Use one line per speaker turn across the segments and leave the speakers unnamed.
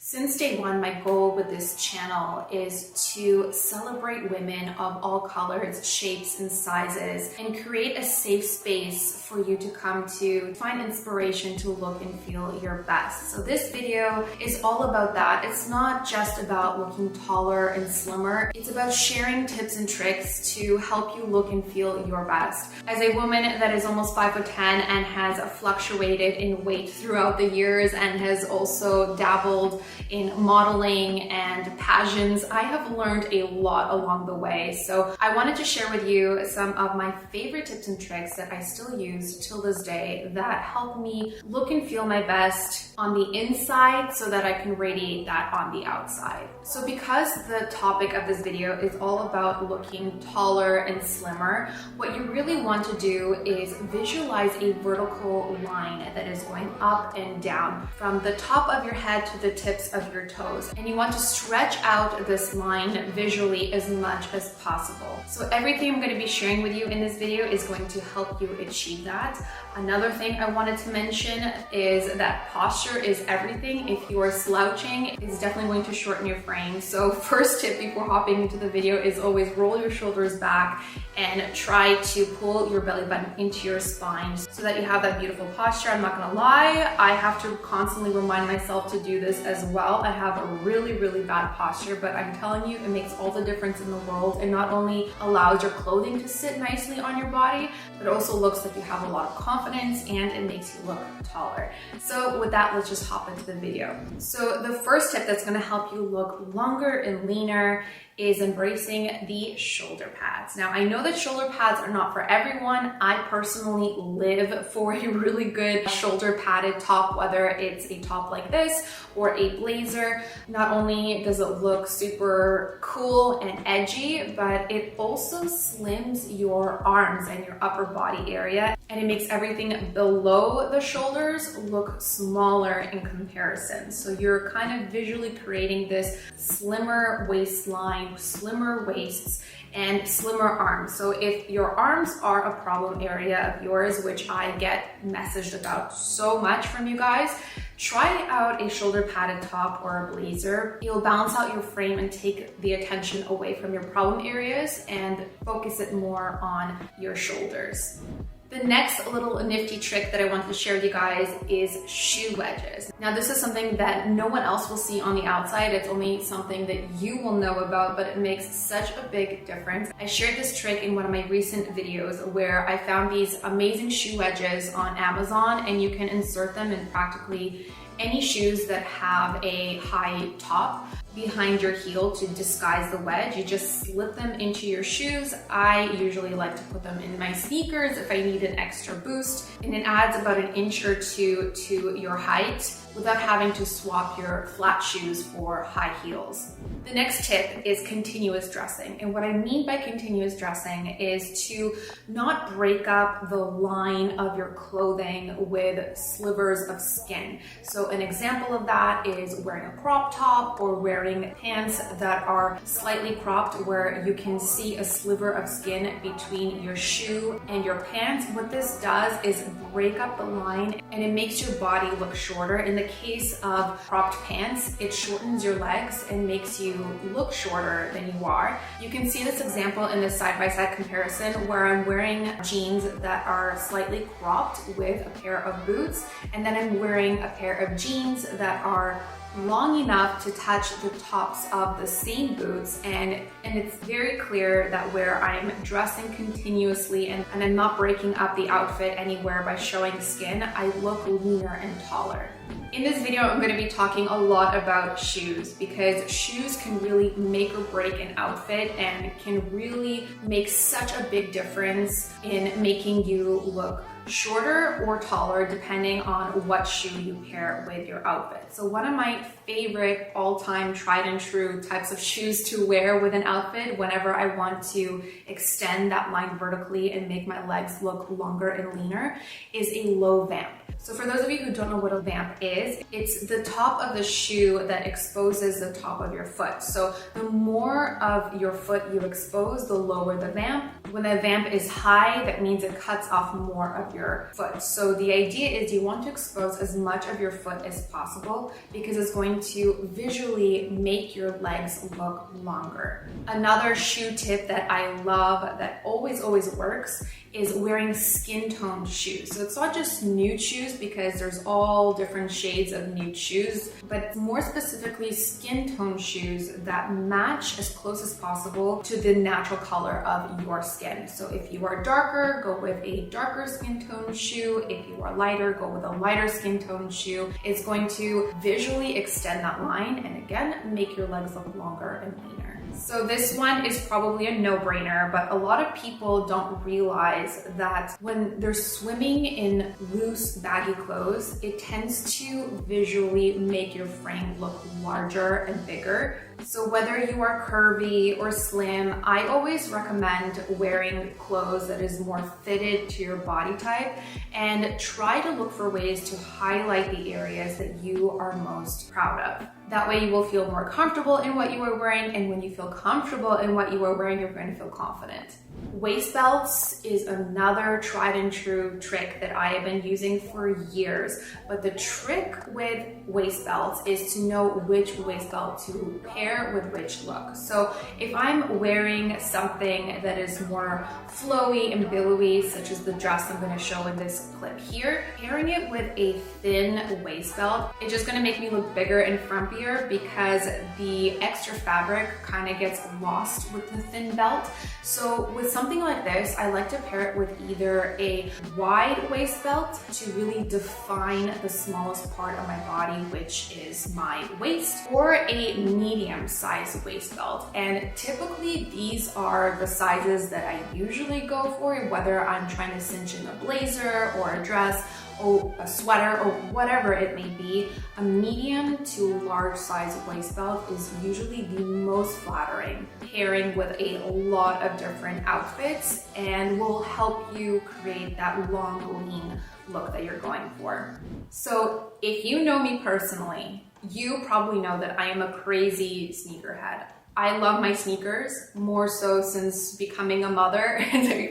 Since day one, my goal with this channel is to celebrate women of all colors, shapes, and sizes, and create a safe space for you to come to find inspiration to look and feel your best. So this video is all about that. It's not just about looking taller and slimmer. It's about sharing tips and tricks to help you look and feel your best. As a woman that is almost 5'10" and has fluctuated in weight throughout the years and has also dabbled in modeling and pageants, I have learned a lot along the way. So I wanted to share with you some of my favorite tips and tricks that I still use till this day that help me look and feel my best on the inside so that I can radiate that on the outside. So because the topic of this video is all about looking taller and slimmer, what you really want to do is visualize a vertical line that is going up and down from the top of your head to the tips of your toes. And you want to stretch out this line visually as much as possible. So everything I'm going to be sharing with you in this video is going to help you achieve that. Another thing I wanted to mention is that posture is everything. If you are slouching, it's definitely going to shorten your frame. So first tip before hopping into the video is always roll your shoulders back and try to pull your belly button into your spine so that you have that beautiful posture. I'm not gonna lie, I have to constantly remind myself to do this as well. I have a really bad posture, but I'm telling you, it makes all the difference in the world. It not only allows your clothing to sit nicely on your body, but it also looks like you have a lot of confidence and it makes you look taller. So with that, let's just hop into the video. So the first tip that's gonna help you look longer and leaner is embracing the shoulder pads. Now, I know that shoulder pads are not for everyone. I personally live for a really good shoulder padded top, whether it's a top like this or a blazer. Not only does it look super cool and edgy, but it also slims your arms and your upper body area, and it makes everything below the shoulders look smaller in comparison. So you're kind of visually creating this slimmer waistline, slimmer waists, and slimmer arms. So if your arms are a problem area of yours, which I get messaged about so much from you guys, try out a shoulder padded top or a blazer. It'll balance out your frame and take the attention away from your problem areas and focus it more on your shoulders. The next little nifty trick that I want to share with you guys is shoe wedges. Now, this is something that no one else will see on the outside. It's only something that you will know about, but it makes such a big difference. I shared this trick in one of my recent videos where I found these amazing shoe wedges on Amazon, and you can insert them in practically any shoes that have a high top behind your heel to disguise the wedge. You just slip them into your shoes. I usually like to put them in my sneakers if I need an extra boost, and it adds about an inch or two to your height without having to swap your flat shoes for high heels. The next tip is continuous dressing. And what I mean by continuous dressing is to not break up the line of your clothing with slivers of skin. So an example of that is wearing a crop top or wearing pants that are slightly cropped where you can see a sliver of skin between your shoe and your pants. What this does is break up the line and it makes your body look shorter. In the case of cropped pants, it shortens your legs and makes you look shorter than you are. You can see this example in this side-by-side comparison where I'm wearing jeans that are slightly cropped with a pair of boots, and then I'm wearing a pair of jeans that are long enough to touch the tops of the same boots, and it's very clear that where I'm dressing continuously and I'm not breaking up the outfit anywhere by showing skin, I look leaner and taller. In this video, I'm going to be talking a lot about shoes because shoes can really make or break an outfit and can really make such a big difference in making you look shorter or taller depending on what shoe you pair with your outfit. So one of my favorite all-time tried and true types of shoes to wear with an outfit whenever I want to extend that line vertically and make my legs look longer and leaner is a low vamp. So for those of you who don't know what a vamp is, it's the top of the shoe that exposes the top of your foot. So the more of your foot you expose, the lower the vamp, When the vamp is high, that means it cuts off more of your foot. So the idea is you want to expose as much of your foot as possible because it's going to visually make your legs look longer. Another shoe tip that I love that always works is wearing skin tone shoes. So it's not just nude shoes because there's all different shades of nude shoes, but more specifically skin tone shoes that match as close as possible to the natural color of your skin. So if you are darker, go with a darker skin tone shoe. If you are lighter, go with a lighter skin tone shoe. It's going to visually extend that line and again, make your legs look longer and leaner. So this one is probably a no-brainer, but a lot of people don't realize that when they're swimming in loose, baggy clothes, it tends to visually make your frame look larger and bigger. So whether you are curvy or slim, I always recommend wearing clothes that is more fitted to your body type and try to look for ways to highlight the areas that you are most proud of. That way you will feel more comfortable in what you are wearing, and when you feel comfortable in what you are wearing, you're going to feel confident. Waist belts is another tried and true trick that I have been using for years, but the trick with waist belts is to know which waist belt to pair with which look. So if I'm wearing something that is more flowy and billowy, such as the dress I'm going to show in this clip here, pairing it with a thin waist belt, it's just going to make me look bigger and frumpier because the extra fabric kind of gets lost with the thin belt. So with something like this, I like to pair it with either a wide waist belt to really define the smallest part of my body, which is my waist, or a medium size waist belt. And typically these are the sizes that I usually go for, whether I'm trying to cinch in a blazer or a dress or a sweater or whatever it may be. A medium to large size waist belt is usually the most flattering, pairing with a lot of different outfits, and will help you create that long, lean look that you're going for. So if you know me personally, you probably know that I am a crazy sneakerhead. I love my sneakers, more so since becoming a mother.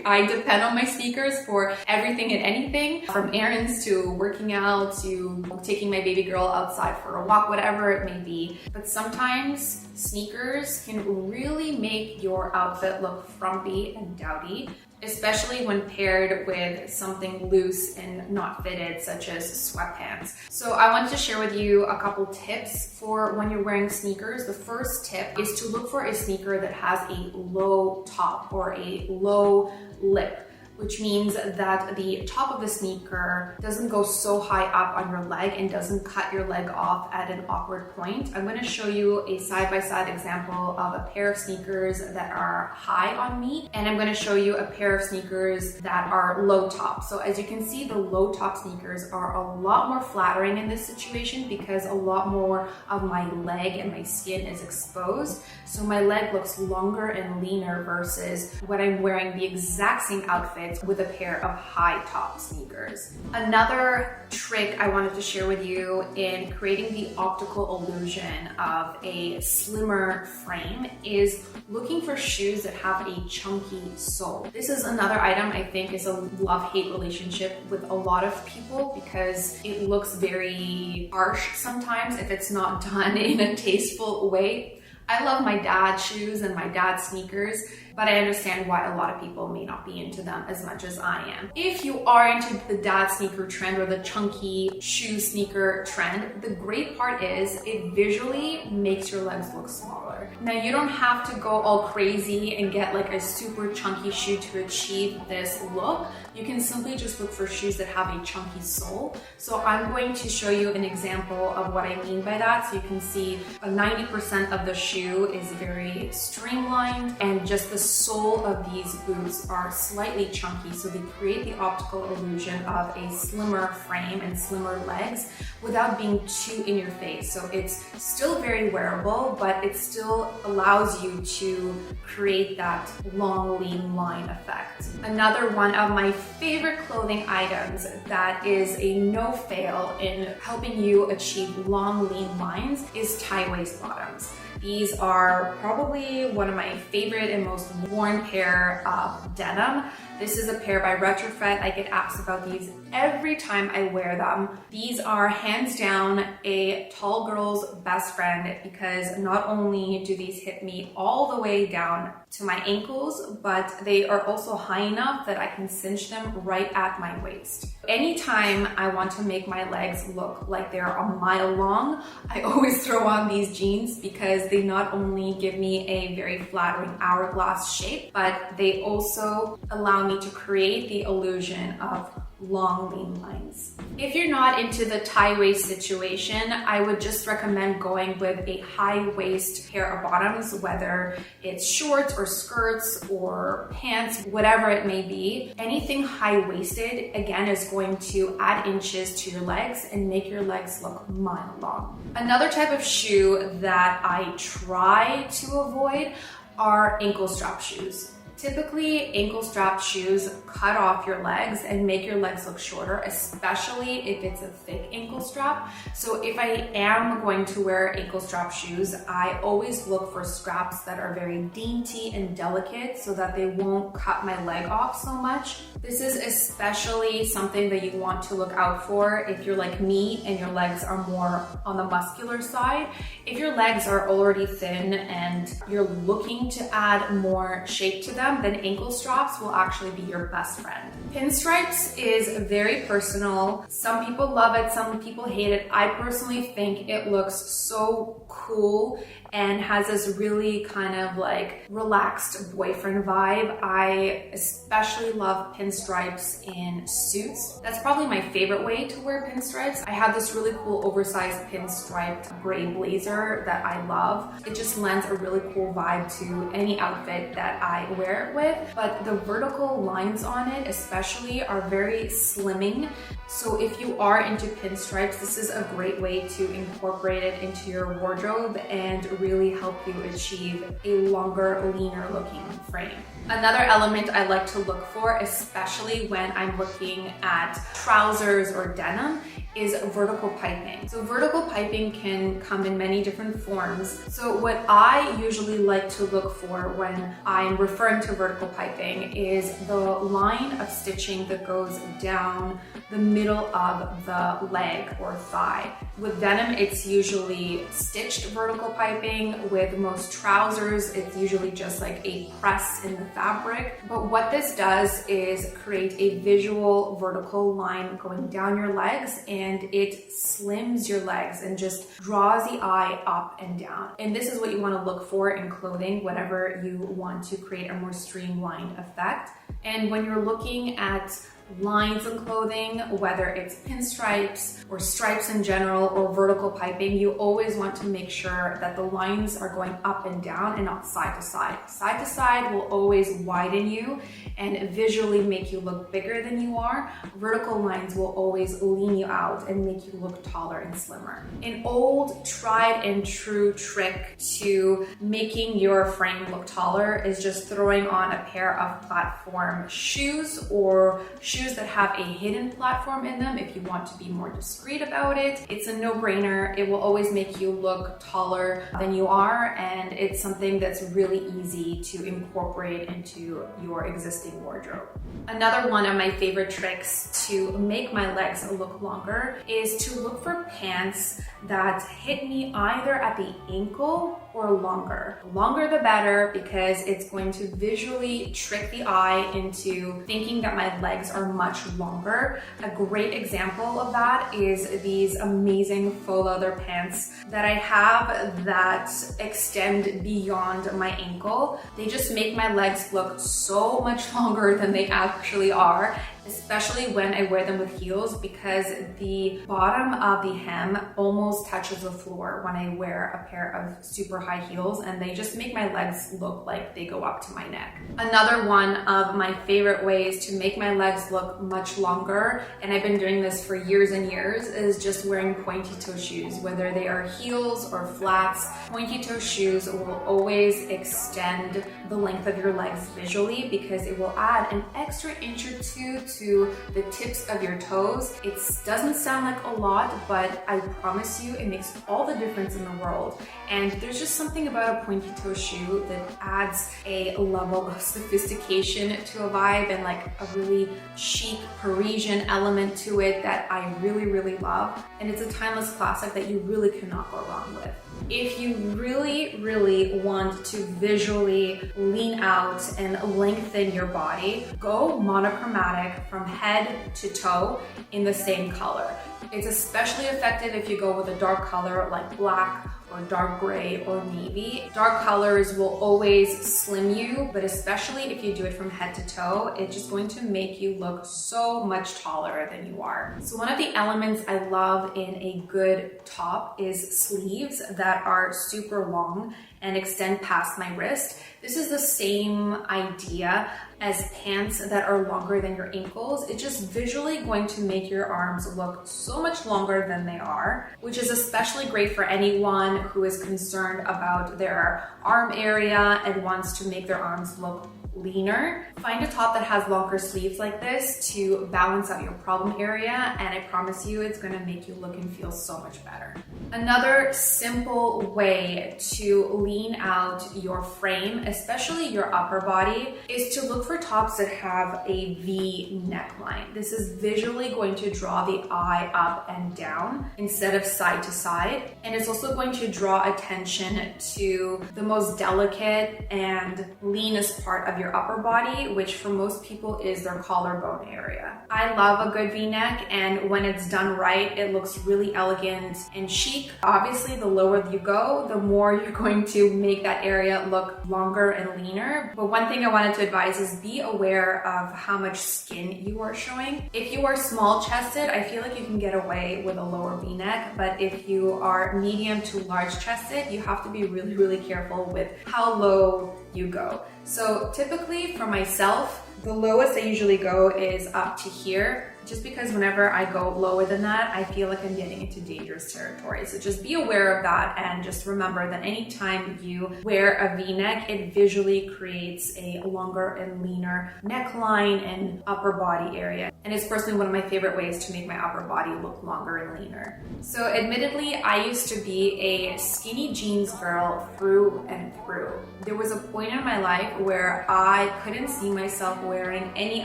I depend on my sneakers for everything and anything, from errands to working out to taking my baby girl outside for a walk, whatever it may be. But sometimes sneakers can really make your outfit look frumpy and dowdy, especially when paired with something loose and not fitted, such as sweatpants. So I wanted to share with you a couple tips for when you're wearing sneakers. The first tip is to look for a sneaker that has a low top or a low lip, which means that the top of the sneaker doesn't go so high up on your leg and doesn't cut your leg off at an awkward point. I'm going to show you a side-by-side example of a pair of sneakers that are high on me, and I'm going to show you a pair of sneakers that are low top. So as you can see, the low top sneakers are a lot more flattering in this situation because a lot more of my leg and my skin is exposed. So my leg looks longer and leaner versus when I'm wearing the exact same outfit with a pair of high top sneakers. Another trick I wanted to share with you in creating the optical illusion of a slimmer frame is looking for shoes that have a chunky sole. This is another item I think is a love-hate relationship with a lot of people because it looks very harsh sometimes if it's not done in a tasteful way. I love my dad's shoes and my dad's sneakers, but I understand why a lot of people may not be into them as much as I am. If you are into the dad sneaker trend or the chunky shoe sneaker trend, the great part is it visually makes your legs look smaller. Now you don't have to go all crazy and get like a super chunky shoe to achieve this look. You can simply just look for shoes that have a chunky sole. So I'm going to show you an example of what I mean by that. So you can see 90% of the shoe is very streamlined, and just the sole of these boots are slightly chunky, so they create the optical illusion of a slimmer frame and slimmer legs without being too in your face. So it's still very wearable, but it still allows you to create that long, lean line effect. Another one of my favorite clothing items that is a no-fail in helping you achieve long, lean lines is tie-waist bottoms. The These are probably one of my favorite and most worn pair of denim. This is a pair by Retrofit. I get asked about these every time I wear them. These are hands down a tall girl's best friend because not only do these hit me all the way down to my ankles, but they are also high enough that I can cinch them right at my waist. Anytime I want to make my legs look like they're a mile long, I always throw on these jeans because they not only give me a very flattering hourglass shape, but they also allow me to create the illusion of long lean lines. If you're not into the tie waist situation, I would just recommend going with a high waist pair of bottoms, whether it's shorts or skirts or pants, whatever it may be. Anything high waisted, again, is going to add inches to your legs and make your legs look mile long. Another type of shoe that I try to avoid are ankle strap shoes. Typically, ankle strap shoes cut off your legs and make your legs look shorter, especially if it's a thick ankle strap. So if I am going to wear ankle strap shoes, I always look for straps that are very dainty and delicate so that they won't cut my leg off so much. This is especially something that you want to look out for if you're like me and your legs are more on the muscular side. If your legs are already thin and you're looking to add more shape to them, then ankle straps will actually be your best friend. Pinstripes is very personal. Some people love it, some people hate it. I personally think it looks so cool and has this really kind of like relaxed boyfriend vibe. I especially love pinstripes in suits. That's probably my favorite way to wear pinstripes. I have this really cool oversized pinstriped gray blazer that I love. It just lends a really cool vibe to any outfit that I wear it with, but the vertical lines on it especially are very slimming. So if you are into pinstripes, this is a great way to incorporate it into your wardrobe and really help you achieve a longer, leaner looking frame. Another element I like to look for, especially when I'm looking at trousers or denim, is vertical piping. So vertical piping can come in many different forms. So what I usually like to look for when I'm referring to vertical piping is the line of stitching that goes down the middle of the leg or thigh. With denim, it's usually stitched vertical piping. With most trousers, it's usually just like a press in the fabric. But what this does is create a visual vertical line going down your legs, and it slims your legs and just draws the eye up and down. And this is what you want to look for in clothing whenever you want to create a more streamlined effect. And when you're looking at lines in clothing, whether it's pinstripes or stripes in general or vertical piping, you always want to make sure that the lines are going up and down and not side to side. Side to side will always widen you and visually make you look bigger than you are. Vertical lines will always lean you out and make you look taller and slimmer. An old tried and true trick to making your frame look taller is just throwing on a pair of platform shoes or shoes that have a hidden platform in them if you want to be more discreet about it. It's a no-brainer. It will always make you look taller than you are, and it's something that's really easy to incorporate into your existing wardrobe. Another one of my favorite tricks to make my legs look longer is to look for pants that hit me either at the ankle or longer. The longer the better, because it's going to visually trick the eye into thinking that my legs are much longer. A great example of that is these amazing faux leather pants that I have that extend beyond my ankle. They just make my legs look so much longer than they actually are, especially when I wear them with heels, because the bottom of the hem almost touches the floor when I wear a pair of super high heels, and they just make my legs look like they go up to my neck. Another one of my favorite ways to make my legs look much longer, and I've been doing this for years and years, is just wearing pointy toe shoes. Whether they are heels or flats, pointy toe shoes will always extend the length of your legs visually because it will add an extra inch or two to the tips of your toes. It doesn't sound like a lot, but I promise you it makes all the difference in the world. And there's just something about a pointy toe shoe that adds a level of sophistication to a vibe and like a really chic Parisian element to it that I really, really love. And it's a timeless classic that you really cannot go wrong with. If you really, really want to visually lean out and lengthen your body, go monochromatic from head to toe in the same color. It's especially effective if you go with a dark color like black or dark gray or navy. Dark colors will always slim you, but especially if you do it from head to toe, it's just going to make you look so much taller than you are. So one of the elements I love in a good top is sleeves that are super long and extend past my wrist. This is the same idea as pants that are longer than your ankles. It's just visually going to make your arms look so much longer than they are, which is especially great for anyone who is concerned about their arm area and wants to make their arms look leaner. Find a top that has longer sleeves like this to balance out your problem area, and I promise you it's gonna make you look and feel so much better. Another simple way to lean out your frame, especially your upper body, is to look for tops that have a V neckline. This is visually going to draw the eye up and down instead of side to side, and it's also going to draw attention to the most delicate and leanest part of your upper body, which for most people is their collarbone area. I love a good V-neck, and when it's done right, it looks really elegant and chic. Obviously, the lower you go, the more you're going to make that area look longer and leaner. But one thing I wanted to advise is be aware of how much skin you are showing. If you are small chested, I feel like you can get away with a lower V-neck, but if you are medium to large chested, you have to be really, really careful with how low you go. So typically for myself, the lowest I usually go is up to here, just because whenever I go lower than that, I feel like I'm getting into dangerous territory. So just be aware of that, and just remember that anytime you wear a V-neck, it visually creates a longer and leaner neckline and upper body area. And it's personally one of my favorite ways to make my upper body look longer and leaner. So admittedly, I used to be a skinny jeans girl through and through. There was a point in my life where I couldn't see myself wearing any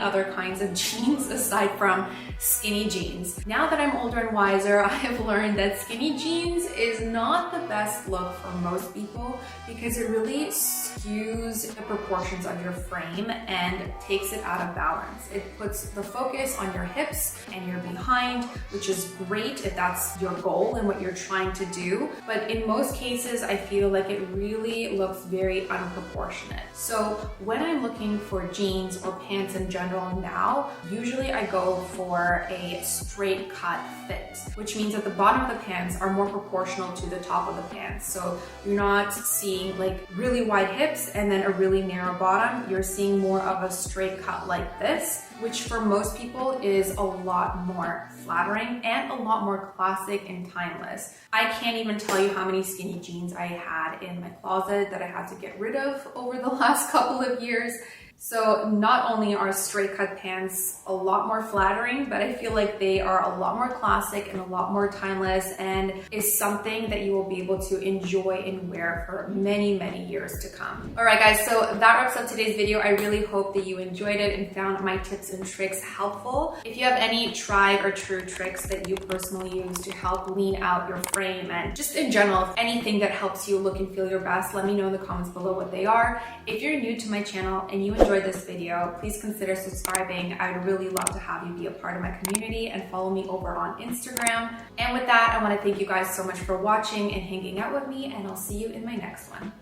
other kinds of jeans aside from skinny jeans. Now that I'm older and wiser, I have learned that skinny jeans is not the best look for most people because it really skews the proportions of your frame and takes it out of balance. It puts the focus on your hips and your behind, which is great if that's your goal and what you're trying to do. But in most cases, I feel like it really looks very unproportionate. So when I'm looking for jeans or pants in general now, usually I go for a straight cut fit, which means that the bottom of the pants are more proportional to the top of the pants. So you're not seeing like really wide hips and then a really narrow bottom. You're seeing more of a straight cut like this, which for most people is a lot more flattering and a lot more classic and timeless. I can't even tell you how many skinny jeans I had in my closet that I had to get rid of over the last couple of years. So not only are straight cut pants a lot more flattering, but I feel like they are a lot more classic and a lot more timeless, and is something that you will be able to enjoy and wear for many, many years to come. All right guys, so that wraps up today's video. I really hope that you enjoyed it and found my tips and tricks helpful. If you have any tried or true tricks that you personally use to help lean out your frame and just in general, anything that helps you look and feel your best, let me know in the comments below what they are. If you're new to my channel and you enjoyed this video, please consider subscribing. I'd really love to have you be a part of my community and follow me over on Instagram. And with that, I want to thank you guys so much for watching and hanging out with me, and I'll see you in my next one.